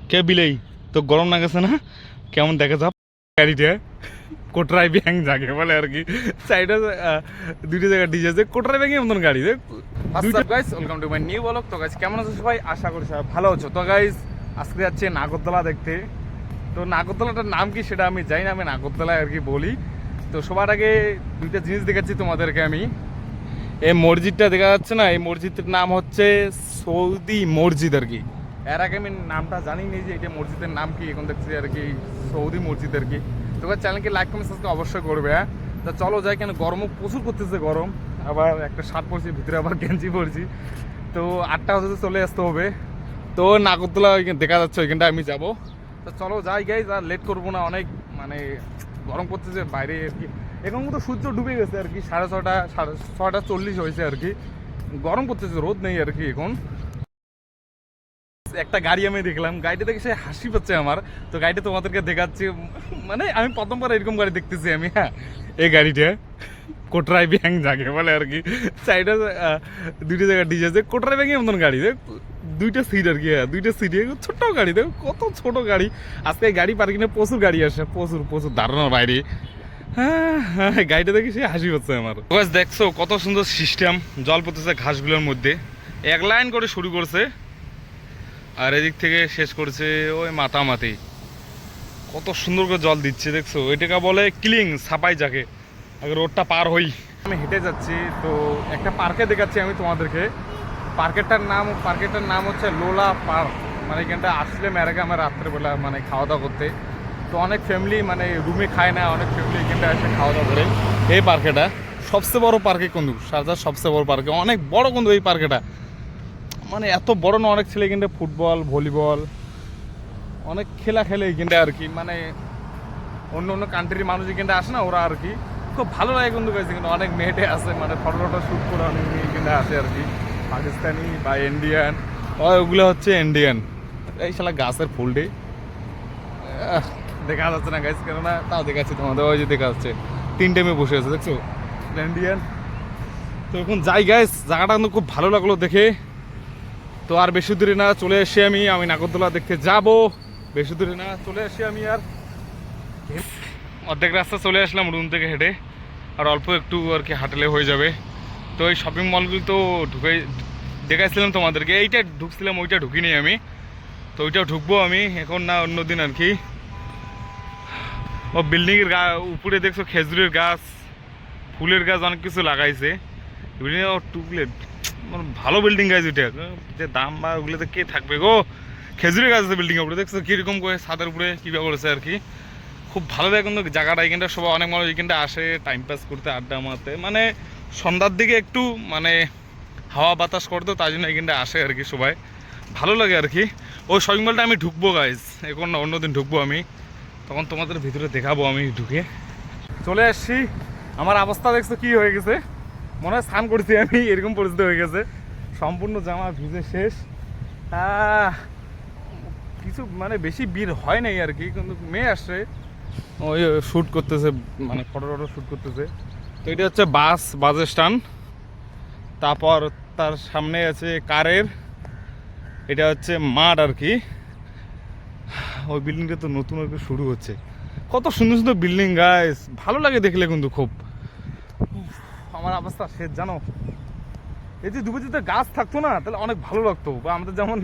কে বিলেই তো গরম না গেছে না? কেমন দেখা যাক গাড়িটা কোটরাই ব্যাং যাকে বলে আর কি। সাইডে দুইটা জায়গা ডিজে আছে, কোটরাই ব্যাংয়ের মতন গাড়ি দেখ। WhatsApp guys, welcome to my new blog. তো গাইস কেমন আছো সবাই? আশা করি সবাই ভালো আছো। তো গাইস আজকে যাচ্ছে নাগরদোলা দেখতে। তো নাগরদোলাটার নাম কি সেটা আমি জানি না, আমি নাগরদোলায় আর কি বলি। তো সবার আগে দুইটা জিনিস দেখাচ্ছি তোমাদেরকে আমি। এই মসজিদটা দেখা যাচ্ছে না, এই মসজিদের নাম হচ্ছে সৌদি মসজিদ আর কি। এর আগে আমি নামটা জানি নি যে এটা মসজিদের নাম কি, এখন দেখছি আর কি সৌদি মসজিদ আর কি। তোকে চ্যানেলকে লাইক কমেন্ট সাবস্ক্রাইব অবশ্যই করবে। হ্যাঁ, তা চলো যাই, কেন গরমও প্রচুর করতেছে গরম। আবার একটা শার্ট পরছি, ভিতরে আবার গেঞ্জি পরছি। তো 8টা বাজে চলে আসতে হবে। তো নাগরদোলা দেখা যাচ্ছে, ওইখানটা আমি যাব। তো চলো যাই গাইজ, আর লেট করবো না, অনেক মানে গরম করতেছে বাইরে আর কি। এখন তো সূর্য ডুবে গেছে আর কি, 6:30 হয়েছে আর কি। গরম করতেছে, রোদ নেই আর কি এখন। একটা গাড়ি আমি দেখলাম, গাড়িটা দেখে সে হাসি পাচ্ছে আমার। তো গাড়িটা তোমাদেরকে দেখাচ্ছি, মানে আমি প্রথমবার এরকম গাড়ি দেখতেছি আমি। হ্যাঁ, এই গাড়িটা কোটরাই ব্যাং যাকে বলে আর কি। সাইডে দুইটা জায়গা ডিজে আছে, কোটরাই ব্যাংয়ের মতন গাড়ি দেখ, দুইটা সিট আর কি। হ্যাঁ, দুইটা সিট, ছোট্ট গাড়ি দেখ, কত ছোট গাড়ি। আজকে এই গাড়ি পার্কিংয়ে প্রচুর গাড়ি আসে, প্রচুর প্রচুর ধারণার বাইরে। হ্যাঁ হ্যাঁ, গাড়িটা দেখে সে হাসি পাচ্ছে আমার। দেখছো কত সুন্দর সিস্টেম, জল পড়তেছে ঘাসগুলোর মধ্যে, এক লাইন করে শুরু করছে আর এদিক থেকে শেষ করছে ওই মাতামাতি। কত সুন্দর করে জল দিচ্ছে দেখছো, ওইটাকে বলে ক্লিং সাপাই যাকে। আগে রোডটা পার হই, আমি হেঁটে যাচ্ছি। তো একটা পার্কে দেখাচ্ছি আমি তোমাদেরকে। পার্কেরটার নাম হচ্ছে লোলা পার্ক। মানে এখানটা আসলে মেরাকে আমার রাত্রেবেলা মানে খাওয়া দাওয়া করতে। তো অনেক ফ্যামিলি মানে রুমে খায় না, অনেক ফ্যামিলি এখানটা এসে খাওয়া দাওয়া করে। এই পার্কেটা সবচেয়ে বড় পার্কে কিন্তু, শারজার সবচেয়ে বড় পার্কে, অনেক বড় কিন্তু এই পার্কেটা। মানে এত বড় না, অনেক ছেলে এখানটা ফুটবল ভলিবল অনেক খেলা খেলে এখানটা আর কি। মানে অন্য অন্য কান্ট্রির মানুষ এখানটা আসে না, ওরা আর কি খুব ভালো লাগে কিন্তু গাইছে। কিন্তু অনেক মেয়েটে আছে, মানে ফটো ফটো শ্যুট করে অনেক মেয়ে এখানটা আসে আর কি, পাকিস্তানি বা ইন্ডিয়ান। ওগুলো হচ্ছে ইন্ডিয়ান। এই শালা গাছের ফুলটি দেখা যাচ্ছে না গাইস, কেননা তাও দেখাচ্ছি তোমাদের। ওই যে দেখা যাচ্ছে 3টে মেয়ে বসে আছে দেখছো, ইন্ডিয়ান। তো এখন যাই গাইস, জায়গাটা কিন্তু খুব ভালো লাগলো দেখে। তো আর বেশি দূরে না, চলে এসে আমি নাগরদোলা দেখতে যাব। বেশি দূরে না, চলে এসে আমি আর অর্ধেক রাস্তা চলে আসলাম রুম থেকে হেঁটে। আর অল্প একটু আর কি হাঁটলে হয়ে যাবে। তো এই শপিং মলগুলো তো ঢুকে দেখাইছিলাম তোমাদেরকে, এইটা ঢুকছিলাম, ওইটা ঢুকিনি আমি। তো ওইটাও ঢুকবো আমি এখন না অন্যদিন আর কি। ও বিল্ডিংয়ের উপরে দেখছো খেজুরের গাছ, ফুলের গাছ, অনেক কিছু লাগাইছে। টুকলেট ভালো বিল্ডিং গাছ, ওইটা যে দাম বা ওগুলোতে কে থাকবে গো। খেজুরের গাছ আছে বিল্ডিং এর উপরে দেখছো, কিরকম করে ছাদের উপরে কীভাবে করেছে আর কি। খুব ভালো লাগে কিন্তু জায়গাটা। এখানটা সবাই অনেক মানুষ এখানটা আসে টাইম পাস করতে, আড্ডা মারতে, মানে সন্ধ্যার দিকে একটু মানে হাওয়া বাতাস করতে, তাই জন্য এখানটা আসে আর কি সবাই। ভালো লাগে আর কি। ওই শপিং মলটা আমি ঢুকবো গাইজ, এখন না অন্যদিন ঢুকবো আমি, তখন তোমাদের ভিতরে দেখাবো আমি ঢুকে। চলে আসছি, আমার অবস্থা দেখছো কি হয়ে গেছে, মনে হয় স্নান করছি আমি, এরকম পরিস্থিতি হয়ে গেছে। সম্পূর্ণ জামা ভিজে শেষ। কিছু মানে বেশি ভিড় হয় নাই আর কি, কিন্তু মেয়ে আসছে, ওই শ্যুট করতেছে, মানে ফটো টটো শ্যুট করতেছে। তো এটা হচ্ছে বাস স্ট্যান্ড। তারপর তার সামনে আছে কারের, এটা হচ্ছে মাঠ আর কি। ওই বিল্ডিংটা তো নতুন আর কি শুরু হচ্ছে। কত সুন্দর সুন্দর বিল্ডিং গাইস, ভালো লাগে দেখলে কিন্তু খুব। আমার অবস্থা শেষ জানো। এই যে দুপুরে যদি গাছ থাকতো না, তাহলে অনেক ভালো লাগতো। বা আমাদের যেমন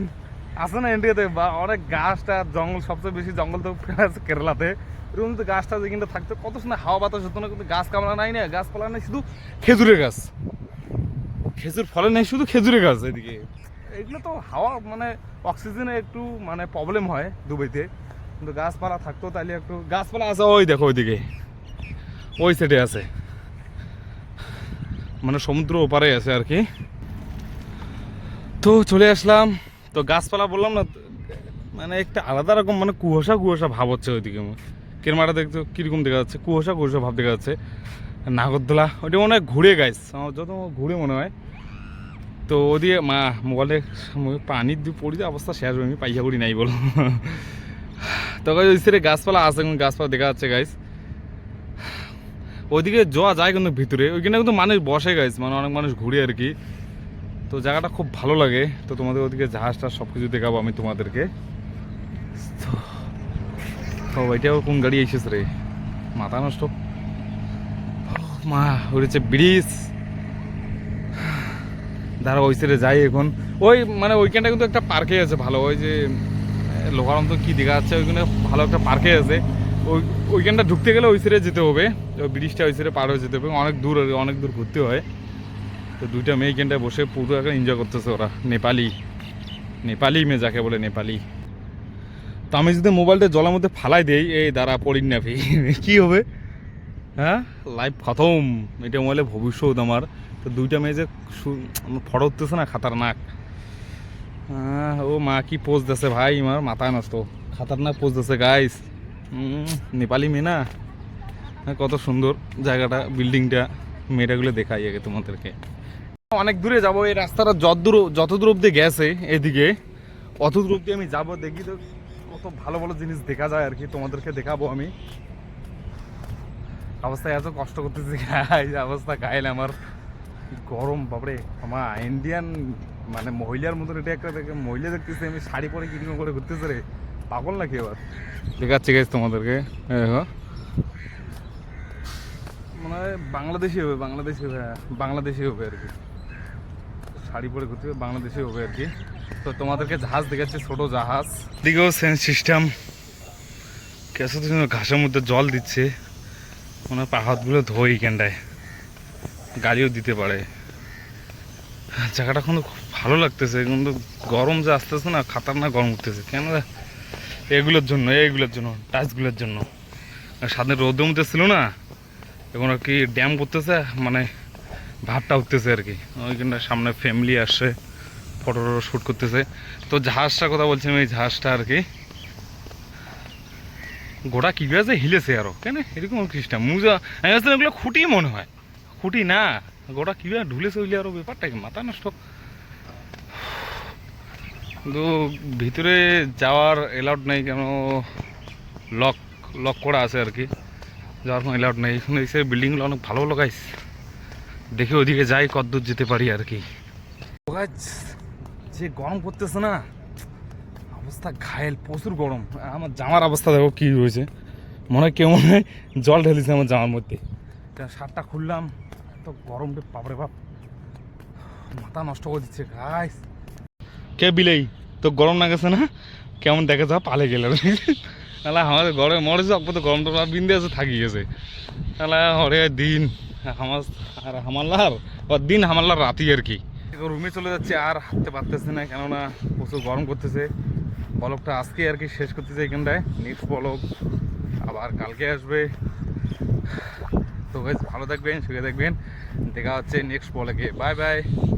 আছে না ইন্ডিয়াতে, বা অনেক গাছটা জঙ্গল, সবচেয়ে বেশি জঙ্গল তো কেরালাতে। এরকম তো গাছটা যেখানে থাকতো কত সুন্দর হাওয়া বাতাস হতো না, কিন্তু গাছ কামড়া নাই না, গাছপালা নেই, শুধু খেজুরের গাছ। খেজুর ফলে নেই, শুধু খেজুরের গাছ এদিকে। এগুলো তো হাওয়া মানে অক্সিজেনে একটু মানে প্রবলেম হয় দুবাইতে, কিন্তু গাছপালা থাকতো তাইলে একটু। গাছপালা আছে ওই দেখো ওইদিকে, ওই সাইডে আছে, মানে সমুদ্র ওপারে আছে আর কি। তো চলে আসলাম। তো গাছপালা বললাম না, মানে একটা আলাদা রকম মানে কুয়াশা কুয়াশা ভাব হচ্ছে ওইদিকে। কেরমাটা দেখছো কীরকম দেখা যাচ্ছে, কুয়াশা কুয়াশা ভাব দেখা যাচ্ছে। নাগরদোলা ওইটা মনে হয় ঘুরে গাইস, আমার যত ঘুরে মনে হয়। তো ওদিকে মা মোবাইলে পানির দিয়ে পড়ি, অবস্থা শেষ হয়ে, আমি পাইয়া করি নাই বলো। তো ওই সাইডে গাছপালা আছে, গাছপালা দেখা যাচ্ছে গাইস। ওইদিকে যাওয়া যায় কিন্তু ভিতরে, ওইখানে কিন্তু মানুষ বসে গাইস, মানে অনেক মানুষ ঘুরে আর কি। তো জায়গাটা খুব ভালো লাগে। তো তোমাদের ওদিকে জাহাজটা সব কিছু দেখাবো আমি তোমাদেরকে। তো ওইটাও কোন গাড়ি এসেছে রে, মাথা নষ্ট। মা ওইছে ব্রিজ, দাঁড়া ওই সাইডে যাই এখন। ওই মানে ওইখানটা কিন্তু একটা পার্কে আছে ভালো, ওই যে লোহার মতো কি দেখা যাচ্ছে ওইখানে ভালো একটা পার্কে আছে। ওইখানটা ঢুকতে গেলে ওই সাইডে যেতে হবে, ওই ব্রিজটা ওই সাইডে পার হয়ে যেতে হবে, অনেক দূর ঘুরতে হয়। তো দুইটা মেয়ে এখানটায় বসে পুরো একটা এনজয় করতেছে ওরা, নেপালি মেয়ে যাকে বলে নেপালি। তো আমি যদি মোবাইলটা জলের মধ্যে ফালাই দিই, এই দ্বারা পড়ি না কি হবে, হ্যাঁ লাইফ খতম। এটা মোবাইলে ভবিষ্যৎ আমার। তো দুইটা মেয়ে যে ফটো উঠতেছে না, খাতারনাক। ও মা কি পোজ দিচ্ছে ভাই, আমার মাথায় নষ্ট, খাতারনাক পোজ দিচ্ছে গাইস। নেপালি মেয়ে না, কত সুন্দর জায়গাটা, বিল্ডিংটা। মেয়েটাগুলো দেখাই আগে তোমাদেরকে। অনেক দূরে যাব, এই রাস্তাটা যত দূর অব্দি গেছে এদিকে, অত দূর অব্দি আমি যাবো, দেখি তো কত ভালো ভালো জিনিস দেখা যায় আর কি, তোমাদেরকে দেখাবো আমি। অবস্থায় এত কষ্ট করতেছি অবস্থা গাইল আমার, গরম বাপরে। আমার ইন্ডিয়ান মানে মহিলার মতন, এটা একটা মহিলা দেখতেছি আমি, শাড়ি পরে কিরকম করে ঘুরতেছে রে, পাগল নাকি আবার। দেখাচ্ছি গাইস তোমাদেরকে, মানে বাংলাদেশি হবে বাংলাদেশি হবে আর কি, শাড়ি পরে ঘুরতে হবে, বাংলাদেশি হবে আর কি। তো তোমাদেরকে জাহাজ দেখাচ্ছি, ছোট জাহাজ। দিকেও সেন্স সিস্টেম, কেসো ঘাসের মধ্যে জল দিচ্ছে, ওনার পা হাতগুলো ধোয় এখানটায়, গাড়িও দিতে পারে। জায়গাটা কিন্তু খুব ভালো লাগতেছে, কিন্তু গরম যে আসতেছে না, খাতারনাক গরম উঠতেছে। কেন? এইগুলোর জন্য টাচগুলোর জন্য। সামনে রোদের মধ্যে ছিল না, এখন আর কি ড্যাম করতেছে, মানে ভাবটা উঠতেছে আর কি। ওইখানটা সামনে ফ্যামিলি আসছে, ফটো শ্যুট করতেছে। তো জাহাজটার কথা বলছিলাম, এই জাহাজটা আর কি গোটা কীভাবে যে হিলেছে আরো, কেন এরকম সিস্টেম মুজা, আমি আসলে এগুলো খুঁটি মনে হয়, খুঁটি না, গোটা কীভাবে ঢুলেছে হইলে আরো, ব্যাপারটা কি মাথা নষ্ট। কিন্তু ভিতরে যাওয়ার অ্যালাউড নেই, কেন লক করা আছে আর কি, যাওয়ার কোনো অ্যালাউড নেই। এখন এই বিল্ডিংগুলো অনেক ভালো লাগাইছে, দেখি ওদিকে যাই কতদূর যেতে পারি আর কি। যে গরম করতেছে না, অবস্থা ঘায়েল, প্রচুর গরম। আমার জামার অবস্থা দেখো কি হয়েছে, মনে হয় কেমন জল ঢেলেছে আমার জামার মধ্যে। শার্টটা খুললাম, এত গরমটা বাপরে বাপ, মাথা নষ্ট করে দিচ্ছে গাইস। কে বিলেই তো গরম না গেছে না, কেমন দেখা যা পালে গেল তাহলে আমাদের ঘরে মরে যাক, তো গরমটা বিন্দে আছে থাকি গেছে তাহলে হরে দিন হামাল্লার দিন হামাল্লার রাতি আর কি। রুমে চলে যাচ্ছে, আর হাঁটতে পারতেছে না, কেননা প্রচুর গরম করতেছে। ব্লগটা আজকে আর কি শেষ করতেছে এখানটায়, নেক্সট ব্লগ আবার কালকে আসবে। তো গাইস ভালো থাকবেন, সুখে থাকবেন, দেখা হচ্ছে নেক্সট ব্লগে, বাই বাই।